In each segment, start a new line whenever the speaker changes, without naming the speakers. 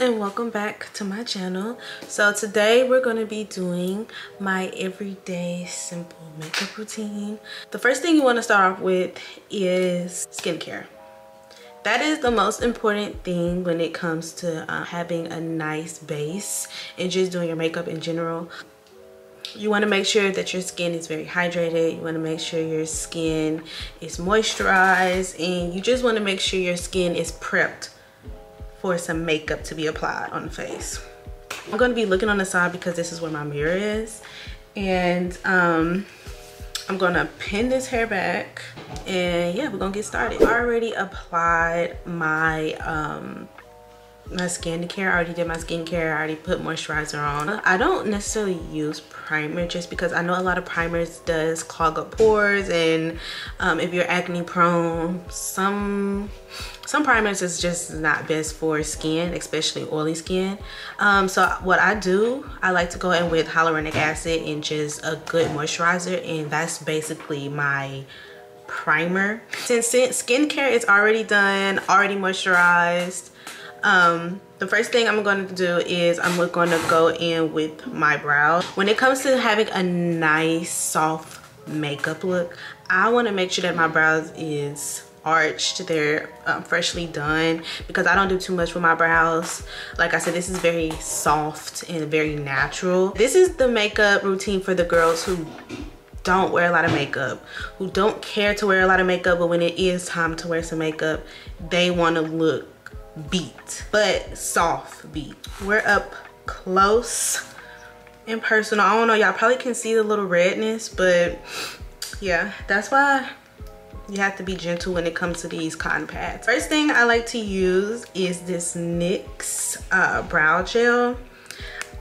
and welcome back to my channel. So today we're going to be doing my everyday simple makeup routine. The first thing you want to start off with is skincare. That is the most important thing when it comes to having a nice base and just doing your makeup in general. You want to make sure that your skin is very hydrated. You want to make sure your skin is moisturized, and you just want to make sure your skin is prepped for some makeup to be applied on the face. I'm going to be looking on the side because this is where my mirror is, and I'm going to pin this hair back, and yeah, we're going to get started. I already applied my my skincare. I already did my skincare. I already put moisturizer on. I don't necessarily use primer just because I know a lot of primers does clog up pores, and if you're acne prone, some primers is just not best for skin, especially oily skin. So what I do, I like to go in with hyaluronic acid and just a good moisturizer, and that's basically my primer. Since skincare is already done, already moisturized, the first thing I'm going to do is I'm going to go in with my brows. When it comes to having a nice soft makeup look, I want to make sure that my brows is arched, they're freshly done, because I don't do too much with my brows. Like I said, this is very soft and very natural. This is the makeup routine for the girls who don't wear a lot of makeup, who don't care to wear a lot of makeup, but when it is time to wear some makeup, they want to look beat, but soft beat. We're up close and personal. I don't know, y'all probably can see the little redness, but yeah, that's why you have to be gentle when it comes to these cotton pads. First thing I like to use is this NYX brow gel.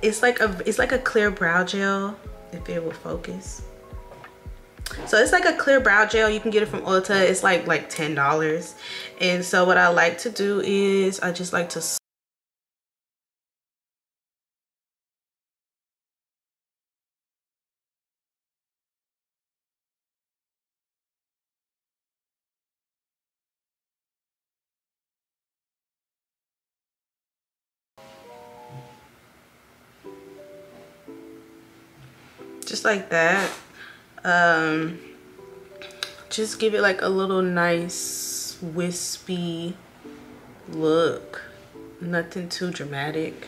It's like a clear brow gel, if it will focus. So it's like a clear brow gel. You can get it from Ulta. It's like $10. And so what I like to do is I just like to just like that. Just give it like a little nice wispy look, nothing too dramatic.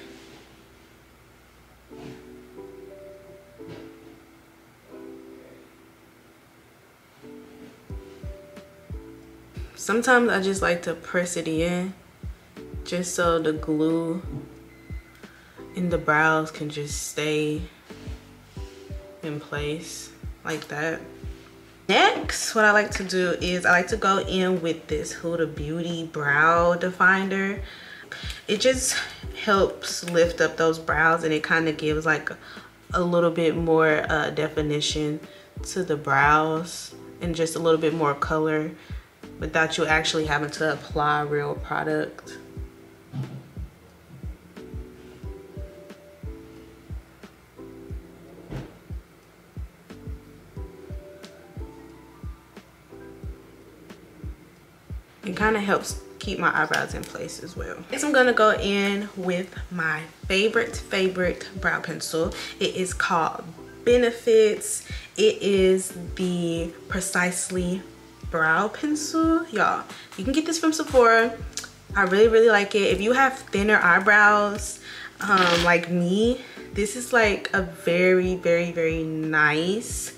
Sometimes I just like to press it in just so the glue in the brows can just stay in place like that. Next, what I like to do is I like to go in with this Huda Beauty brow definer. It just helps lift up those brows, and it kind of gives like a little bit more definition to the brows and just a little bit more color without you actually having to apply real product. It kind of helps keep my eyebrows in place as well. Next, I'm gonna go in with my favorite brow pencil. It is called Benefits. It is the Precisely brow pencil. Y'all, you can get this from Sephora. I really like it. If you have thinner eyebrows like me, this is like a very nice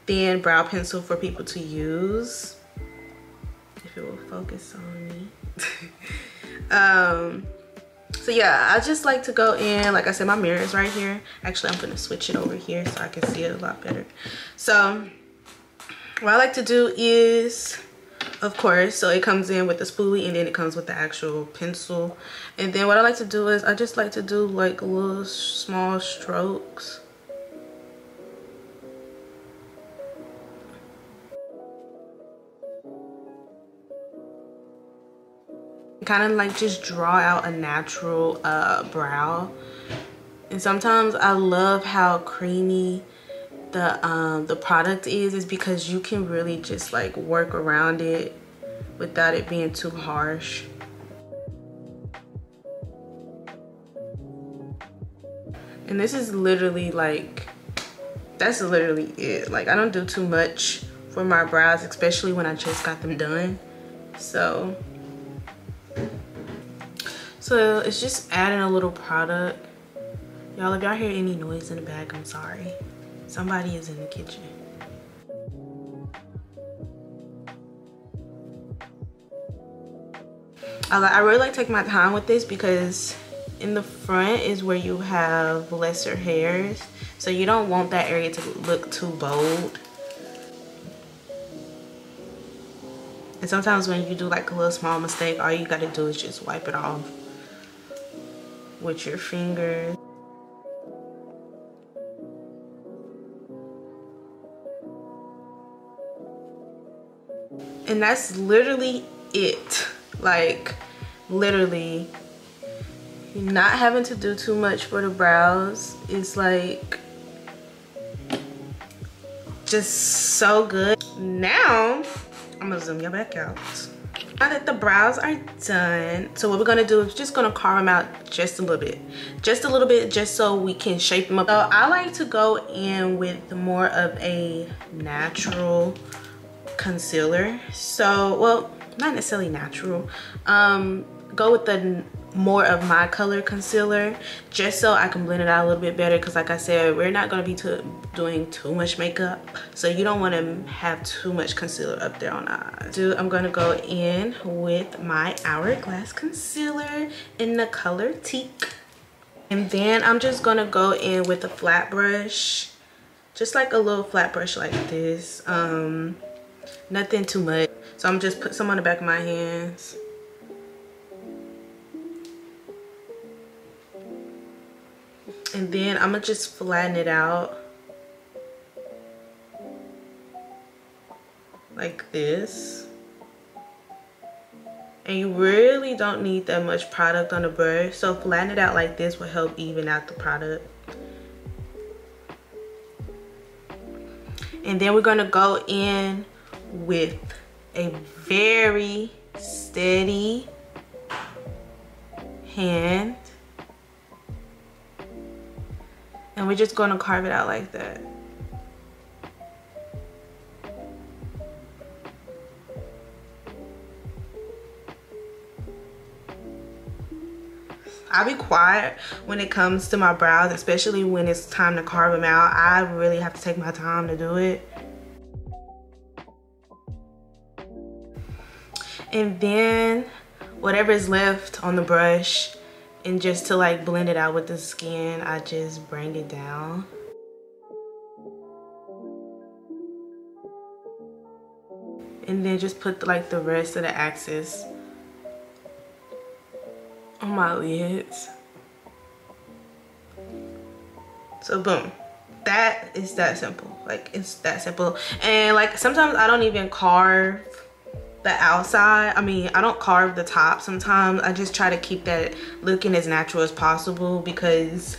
thin brow pencil for people to use. It will focus on me. So yeah, I just like to go in, like I said, my mirror is right here. Actually, I'm gonna switch it over here so I can see it a lot better. So what I like to do is, of course, so it comes in with the spoolie, and then it comes with the actual pencil. And then what I like to do is I just like to do like little small strokes. Kind of like just draw out a natural brow. And sometimes I love how creamy the product is because you can really just like work around it without it being too harsh. And this is literally like, that's literally it. Like I don't do too much for my brows, especially when I just got them done. So it's just adding a little product. Y'all, if y'all hear any noise in the back, I'm sorry. Somebody is in the kitchen. I really like taking my time with this because in the front is where you have lesser hairs, so you don't want that area to look too bold. And sometimes when you do like a little small mistake, all you gotta do is just wipe it off with your fingers. And that's literally it. Like literally, not having to do too much for the brows is like just so good. Now I'm gonna zoom you back out. Now that the brows are done, so what we're gonna do is just gonna carve them out just a little bit, just so we can shape them up. So I like to go in with more of a natural concealer. So, well, not necessarily natural. Go with the more of my color concealer, just so I can blend it out a little bit better, because like I said, we're not going to be doing too much makeup, so you don't want to have too much concealer up there on our eyes. I'm going to go in with my Hourglass concealer in the color Teak, and then I'm just going to go in with a flat brush, just like a little flat brush like this. Nothing too much. So I'm just put some on the back of my hands. And then I'm gonna just flatten it out like this. And you really don't need that much product on the brush, so flatten it out like this will help even out the product. And then we're gonna go in with a very steady hand, and we're just going to carve it out like that. I'll be quiet when it comes to my brows, especially when it's time to carve them out. I really have to take my time to do it. And then whatever is left on the brush, and just to like blend it out with the skin, I just bring it down. And then just put like the rest of the axis on my lids. So boom, that is that simple. Like it's that simple. And like sometimes I don't even carve the outside. I mean, I don't carve the top sometimes. I just try to keep that looking as natural as possible, because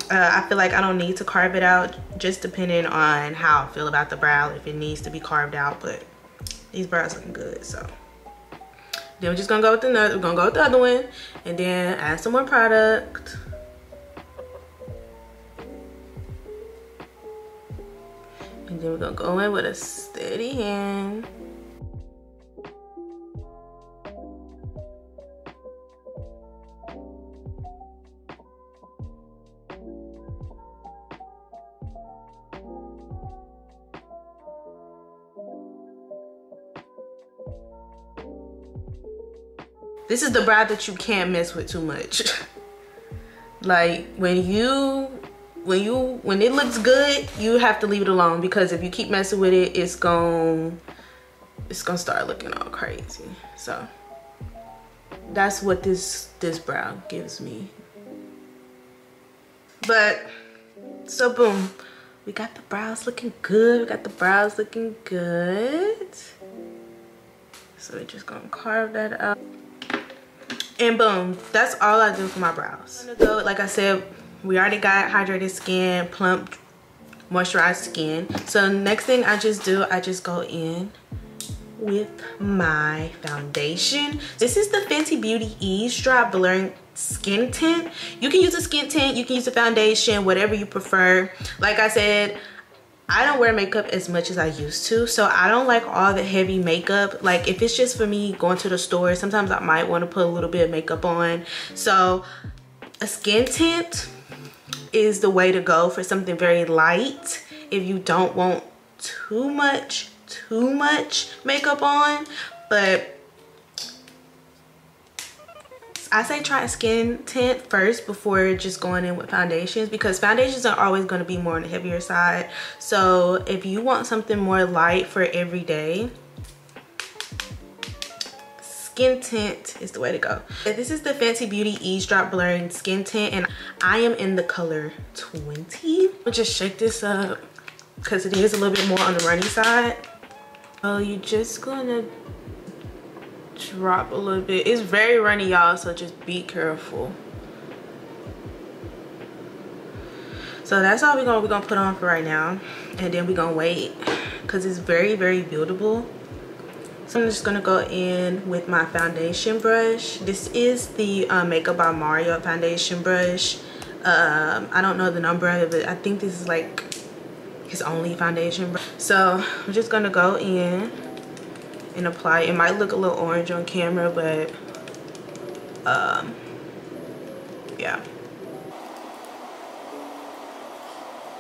I feel like I don't need to carve it out, just depending on how I feel about the brow, if it needs to be carved out. But these brows looking good. So then we're just gonna go with we're gonna go with the other one, and then add some more product. And then we're gonna go in with a steady hand. This is the brow that you can't mess with too much. Like when it looks good, you have to leave it alone, because if you keep messing with it, it's gonna start looking all crazy. So that's what this brow gives me. But so boom, we got the brows looking good. We got the brows looking good. So we're just gonna carve that out. And boom, that's all I do for my brows. I'm gonna go, like I said, we already got hydrated skin, plump, moisturized skin. So next thing I just do, I just go in with my foundation. This is the Fenty Beauty Eaze Drop Blurring Skin Tint. You can use a skin tint, you can use a foundation, whatever you prefer. Like I said, I don't wear makeup as much as I used to, so I don't like all the heavy makeup. Like if it's just for me going to the store, sometimes I might want to put a little bit of makeup on. So a skin tint is the way to go for something very light if you don't want too much makeup on. But I say try a skin tint first before just going in with foundations, because foundations are always going to be more on the heavier side. So if you want something more light for every day, skin tint is the way to go. This is the Fenty Beauty Eaze Drop Blurring Skin Tint, and I am in the color 20. I'll just shake this up because it is a little bit more on the runny side. So you're just gonna drop a little bit. It's very runny, y'all, so just be careful. So that's all we're gonna put on for right now, and then we're gonna wait because it's very buildable. So I'm just gonna go in with my foundation brush. This is the Makeup by Mario foundation brush. I don't know the number of it, but I think this is like his only foundation brush. So I'm just gonna go in and apply. It might look a little orange on camera, but yeah.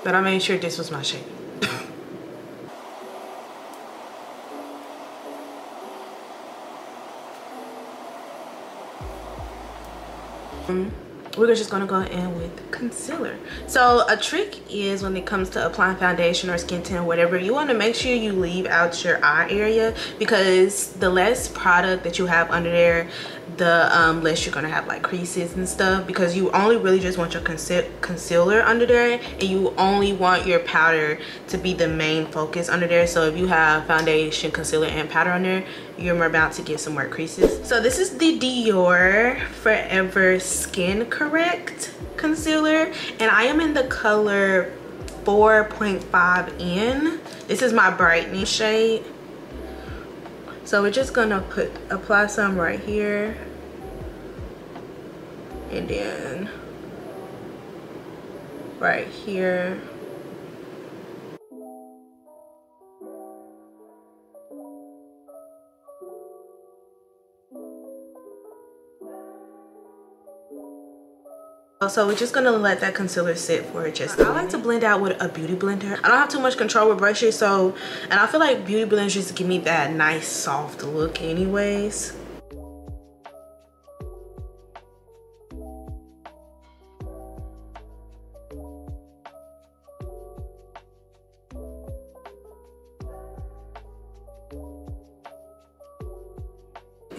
But I made sure this was my shade. We're just gonna go in with concealer. So a trick is when it comes to applying foundation or skin tint or whatever, you want to make sure you leave out your eye area, because the less product that you have under there, the less you're gonna have like creases and stuff, because you only really just want your concealer under there, and you only want your powder to be the main focus under there. So if you have foundation, concealer, and powder on there, you're more about to get some more creases. So this is the Dior Forever Skin Correct concealer, and I am in the color 4.5N. This is my brightening shade. So we're just gonna apply some right here, and then right here. So we're just gonna let that concealer sit for just a minute. I like to blend out with a beauty blender. I don't have too much control with brushes, so, and I feel like beauty blenders just give me that nice soft look anyways.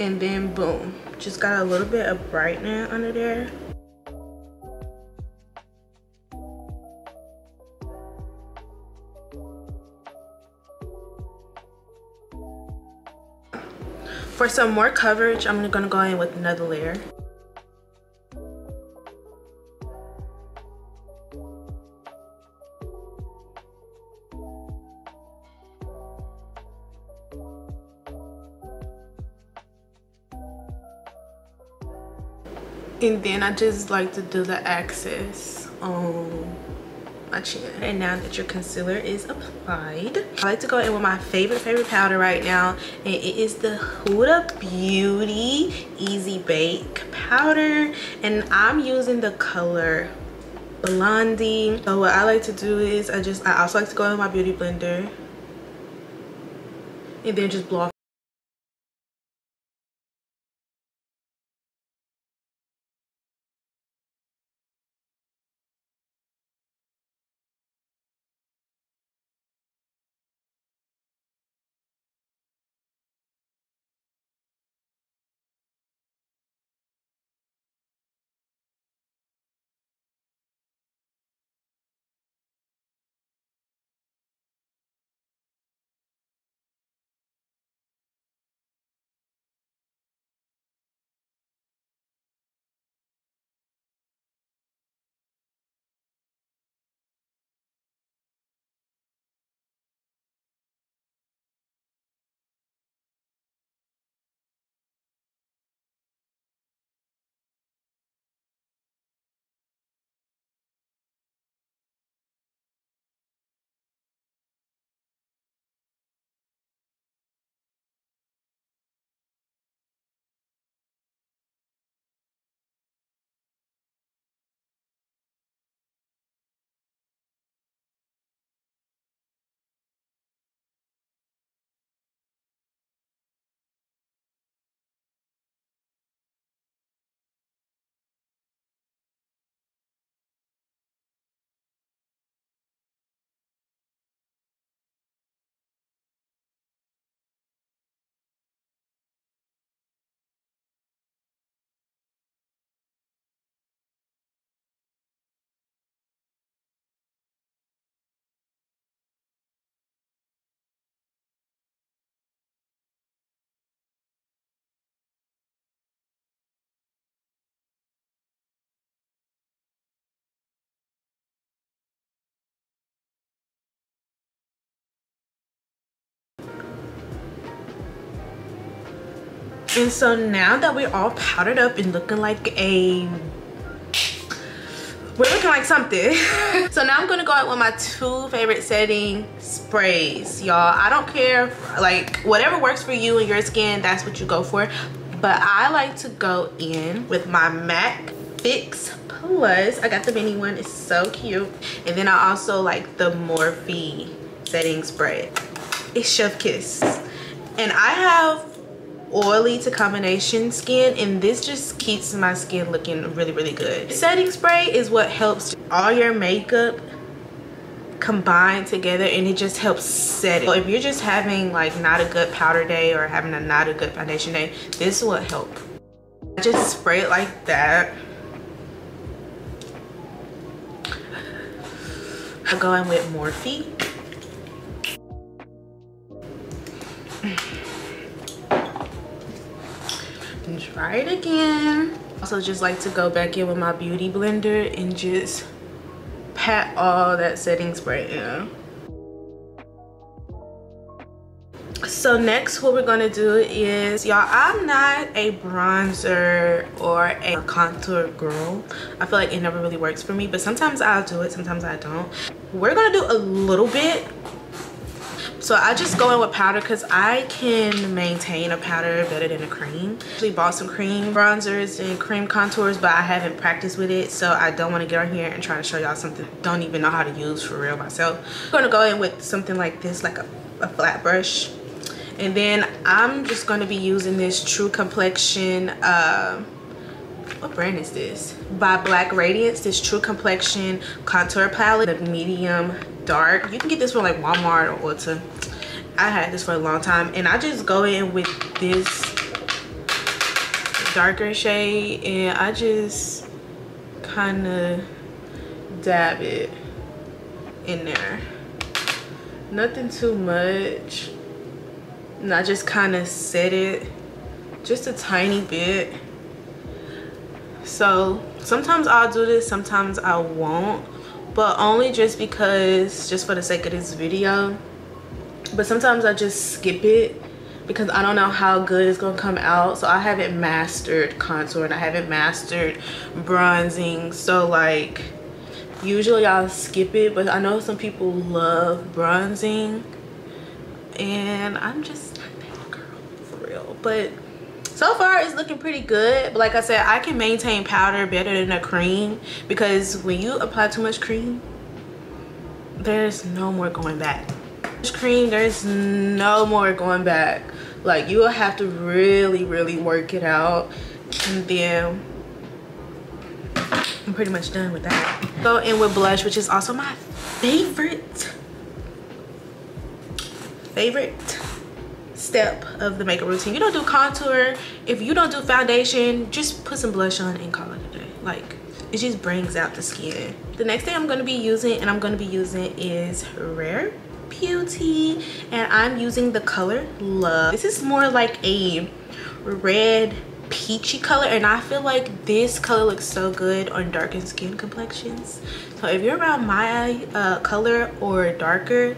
And then boom, just got a little bit of brightening under there. For some more coverage, I'm gonna go in with another layer. And then I just like to do the access on my chin. And now that your concealer is applied, I like to go in with my favorite powder right now, and it is the Huda Beauty Easy Bake powder, and I'm using the color Blondie. So what I like to do is I also like to go in with my beauty blender and then just blow off And so now that we're all powdered up and looking like we're looking like something. So now I'm gonna go out with my 2 favorite setting sprays, y'all. I don't care, like whatever works for you and your skin, that's what you go for. But I like to go in with my MAC Fix Plus. I got the mini one, it's so cute. And then I also like the Morphe setting spray. It's Chef Kiss. And I have oily to combination skin, and this just keeps my skin looking really, really good. Setting spray is what helps all your makeup combine together, and it just helps set it. So if you're just having like not a good powder day or having a not a good foundation day, this will help. I just spray it like that. I go in with Morphe. And try it again. Also just like to go back in with my beauty blender and just pat all that setting spray in. So next what we're gonna do is, y'all, I'm not a bronzer or a contour girl. I feel like it never really works for me, but sometimes I'll do it, sometimes I don't. We're gonna do a little bit. So I just go in with powder because I can maintain a powder better than a cream. I actually bought some cream bronzers and cream contours, but I haven't practiced with it, so I don't want to get on here and try to show y'all something I don't even know how to use for real myself. I'm gonna go in with something like this, like a flat brush. And then I'm just gonna be using this True Complexion, what brand is this? By Black Radiance, this True Complexion contour palette, the medium dark. You can get this from like Walmart or Ulta. I had this for a long time, and I just go in with this darker shade and I just kind of dab it in there. Nothing too much. And I just kind of set it just a tiny bit. So sometimes I'll do this, sometimes I won't, but only just because, just for the sake of this video. But sometimes I just skip it because I don't know how good it's gonna come out. So I haven't mastered contour and I haven't mastered bronzing, so like usually I'll skip it. But I know some people love bronzing and I'm just not that girl for real. But so far it's looking pretty good. But like I said, I can maintain powder better than a cream, because when you apply too much cream, there's no more going back. Cream, there's no more going back. Like, you will have to really work it out, and then I'm pretty much done with that. Go in with blush, which is also my favorite step of the makeup routine. You don't do contour, if you don't do foundation, just put some blush on and call it a day. Like, it just brings out the skin. The next thing I'm going to be using, is Rare Beauty, and I'm using the color Love. This is more like a red peachy color, and I feel like this color looks so good on darkened skin complexions. So if you're around my color or darker,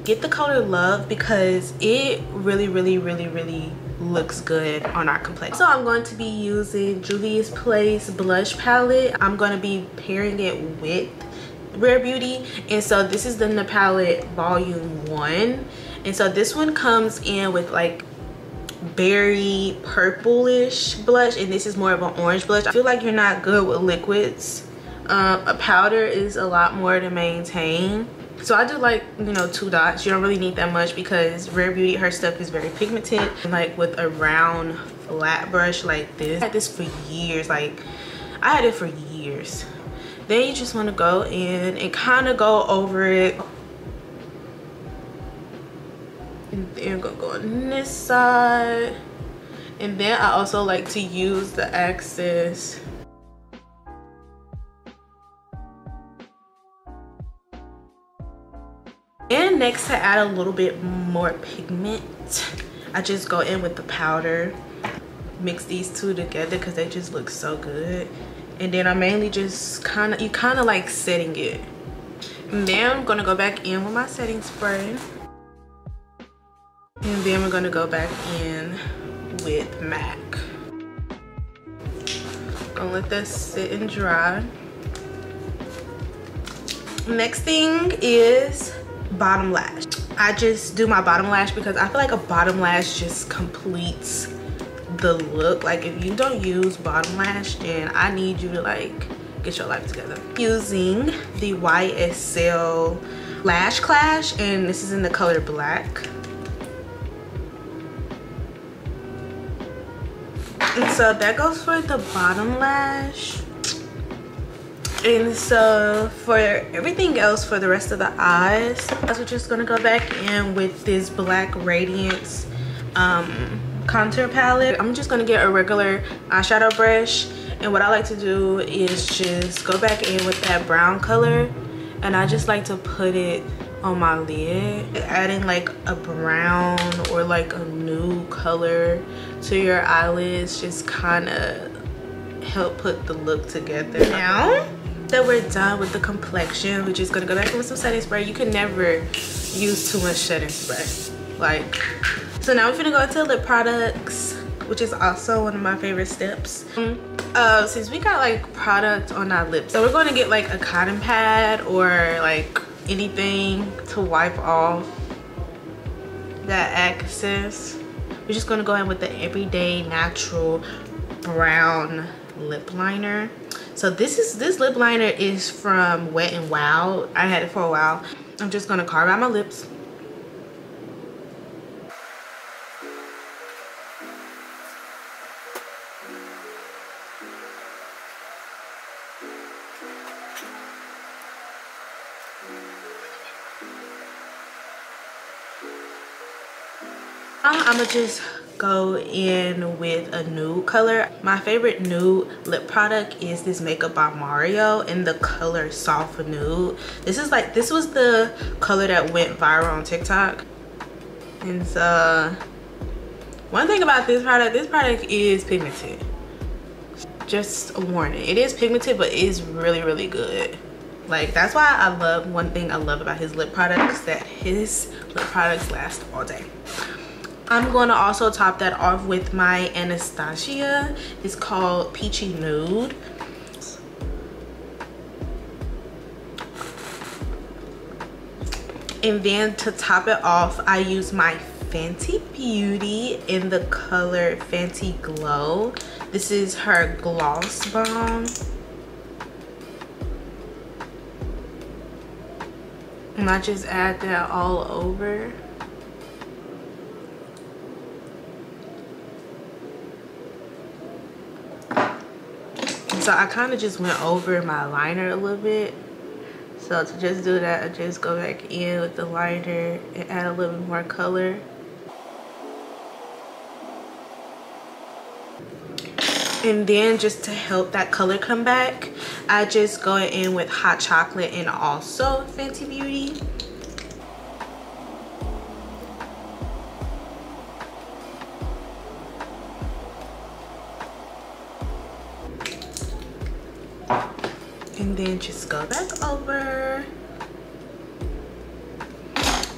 get the color Love, because it really looks good on our complexion. So I'm going to be using Juvia's Place blush palette. I'm going to be pairing it with Rare Beauty, and so this is the palette volume 1, and so this one comes in with like berry purplish blush, and this is more of an orange blush. I feel like you're not good with liquids. A powder is a lot more to maintain, so I do like, you know, 2 dots. You don't really need that much because Rare Beauty, her stuff is very pigmented. Like with a round flat brush like this, I had this for years. Like, I had it for years. Then you just want to go in and kind of go over it. And then I'm gonna go on this side. And then I also like to use the access and next, to add a little bit more pigment, I just go in with the powder, mix these two together because they just look so good. And then I mainly just kind of like setting it. And then I'm gonna go back in with my setting spray. And then we're gonna go back in with MAC. Gonna let that sit and dry. Next thing is bottom lash. I just do my bottom lash because I feel like a bottom lash just completes the look. Like if you don't use bottom lash, then I need you to like get your life together. Using the YSL Lash Clash, and this is in the color black. And so that goes for the bottom lash. And so for everything else, for the rest of the eyes, we're just gonna go back in with this Black Radiance contour palette. I'm just gonna get a regular eyeshadow brush, and what I like to do is just go back in with that brown color, and I just like to put it on my lid. Adding like a brown or like a nude color to your eyelids just kind of help put the look together. Now that we're done with the complexion, we're just gonna go back in with some setting spray. You can never use too much setting spray. Like, so now we're gonna go into lip products, which is also one of my favorite steps. Since we got like product on our lips, so we're gonna get like a cotton pad or like anything to wipe off that excess. We're just gonna go in with the Everyday Natural Brown lip liner. So this lip liner is from Wet n Wild. I had it for a while. I'm just gonna carve out my lips. I'm gonna just go in with a nude color. My favorite nude lip product is this Makeup by Mario in the color Soft Nude. This was the color that went viral on TikTok. And so one thing about this product is pigmented. Just a warning, it is pigmented, but it is really, really good. Like, that's why I love, one thing I love about his lip products, that his lip products last all day. I'm going to also top that off with my Anastasia. It's called Peachy Nude. And then to top it off, I use my Fenty Beauty in the color Fenty Glow. This is her Gloss Bomb. And I just add that all over. So I kind of just went over my liner a little bit. So to just do that, I just go back in with the liner and add a little bit more color. And then just to help that color come back, I just go in with Hot Chocolate and also Fenty Beauty. And then just go back over.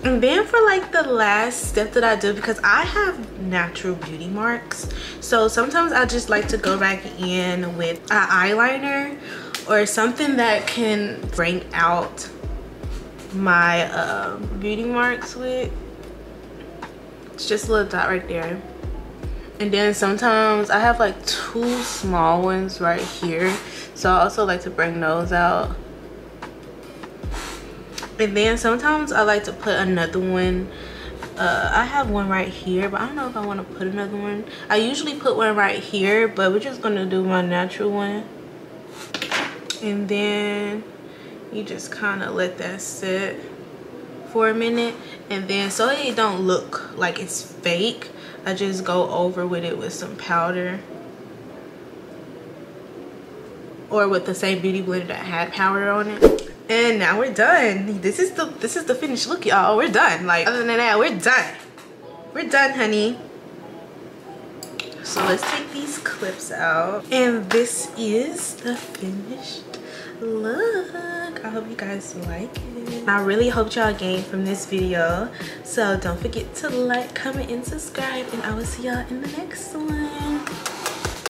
And then for like the last step that I do, because I have natural beauty marks, so sometimes I just like to go back in with an eyeliner or something that can bring out my beauty marks with. It's just a little dot right there. And then sometimes I have like two small ones right here, so I also like to bring those out. And then sometimes I like to put another one. I have one right here, but I don't know if I want to put another one. I usually put one right here, but we're just gonna do my natural one. And then you just kind of let that sit for a minute, and then so it don't look like it's fake, I just go over with it with some powder, or with the same beauty blender that had powder on it. And now we're done. This is the finished look, y'all. We're done. Like, other than that, we're done. We're done, honey. So let's take these clips out, and this is the finished look. I hope you guys like it. I really hope y'all gained from this video. So don't forget to like, comment, and subscribe. And I will see y'all in the next one.